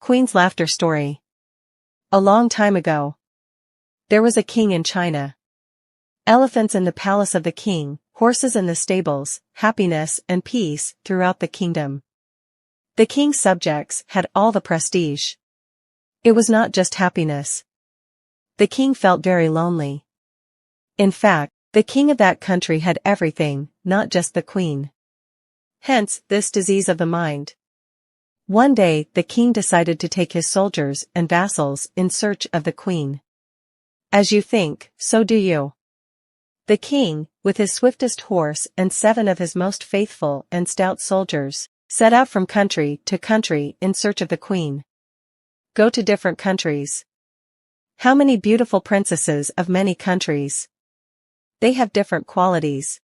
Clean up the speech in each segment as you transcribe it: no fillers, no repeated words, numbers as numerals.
Queen's Laughter Story. A long time ago, there was a king in China. Elephants in the palace of the king, horses in the stables, happiness and peace throughout the kingdom. The king's subjects had all the prestige. It was not just happiness. The king felt very lonely. In fact, the king of that country had everything, not just the queen. Hence, this disease of the mind. One day, the king decided to take his soldiers and vassals in search of the queen. As you think, so do you. The king, with his swiftest horse and 7 of his most faithful and stout soldiers, set out from country to country in search of the queen. Go to different countries. How many beautiful princesses of many countries. They have different qualities.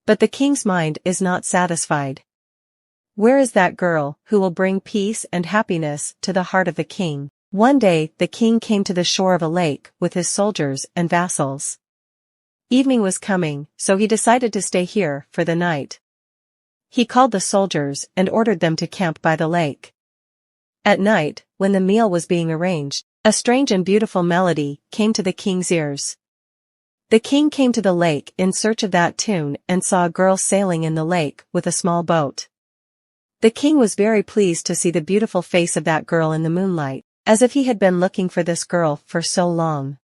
But the king's mind is not satisfied. Where is that girl who will bring peace and happiness to the heart of the king? One day, the king came to the shore of a lake with his soldiers and vassals. Evening was coming, so he decided to stay here for the night. He called the soldiers and ordered them to camp by the lake. At night, when the meal was being arranged, a strange and beautiful melody came to the king's ears. The king came to the lake in search of that tune and saw a girl sailing in the lake with a small boat. The king was very pleased to see the beautiful face of that girl in the moonlight, as if he had been looking for this girl for so long.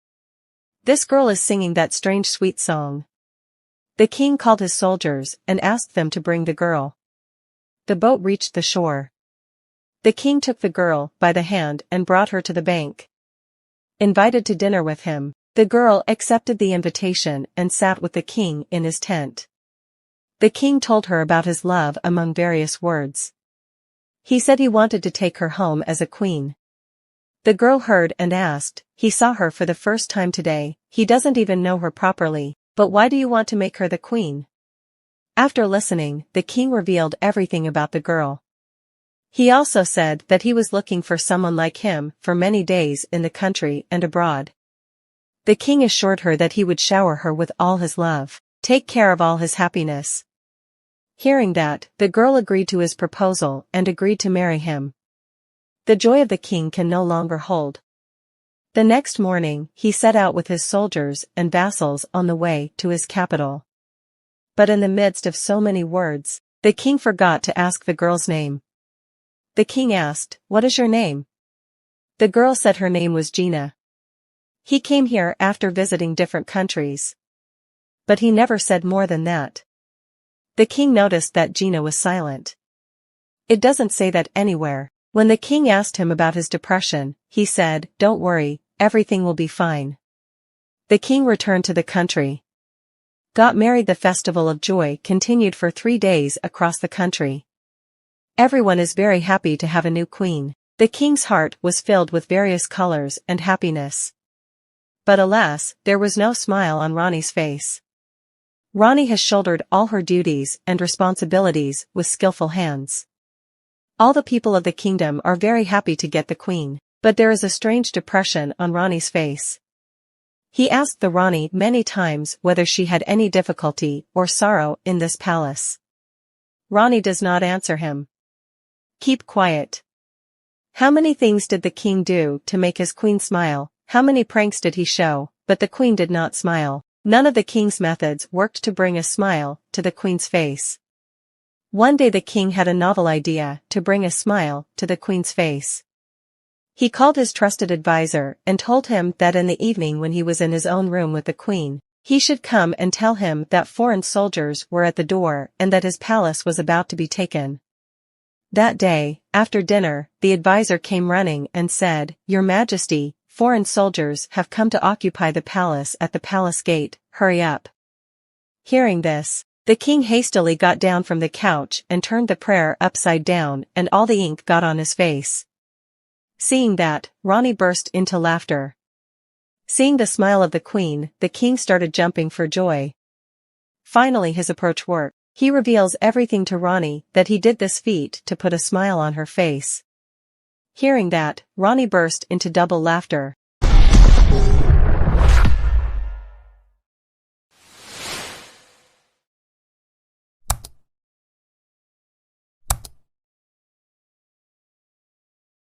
This girl is singing that strange sweet song. The king called his soldiers and asked them to bring the girl. The boat reached the shore. The king took the girl by the hand and brought her to the bank. Invited to dinner with him, the girl accepted the invitation and sat with the king in his tent. The king told her about his love among various words. He said he wanted to take her home as a queen. The girl heard and asked, he saw her for the first time today, he doesn't even know her properly, but why do you want to make her the queen? After listening, the king revealed everything about the girl. He also said that he was looking for someone like him for many days in the country and abroad. The king assured her that he would shower her with all his love, take care of all his happiness. Hearing that, the girl agreed to his proposal and agreed to marry him. The joy of the king can no longer hold. The next morning, he set out with his soldiers and vassals on the way to his capital. But in the midst of so many words, the king forgot to ask the girl's name. The king asked, "What is your name?" The girl said her name was Gina. He came here after visiting different countries. But he never said more than that. The king noticed that Gina was silent. It doesn't say that anywhere. When the king asked him about his depression, he said, "Don't worry, everything will be fine." The king returned to the country. Got married. The festival of joy continued for 3 days across the country. Everyone is very happy to have a new queen. The king's heart was filled with various colors and happiness. But alas, there was no smile on Rani's face. Rani has shouldered all her duties and responsibilities with skillful hands. All the people of the kingdom are very happy to get the queen, but there is a strange depression on Rani's face. He asked the Rani many times whether she had any difficulty or sorrow in this palace. Rani does not answer him. Keep quiet. How many things did the king do to make his queen smile? How many pranks did he show? But the queen did not smile. None of the king's methods worked to bring a smile to the queen's face. One day the king had a novel idea to bring a smile to the queen's face. He called his trusted advisor and told him that in the evening when he was in his own room with the queen, he should come and tell him that foreign soldiers were at the door and that his palace was about to be taken. That day, after dinner, the advisor came running and said, "Your Majesty, foreign soldiers have come to occupy the palace at the palace gate, hurry up." Hearing this, the king hastily got down from the couch and turned the prayer upside down and all the ink got on his face. Seeing that, Rani burst into laughter. Seeing the smile of the queen, the king started jumping for joy. Finally his approach worked. He reveals everything to Rani that he did this feat to put a smile on her face. Hearing that, Rani burst into double laughter.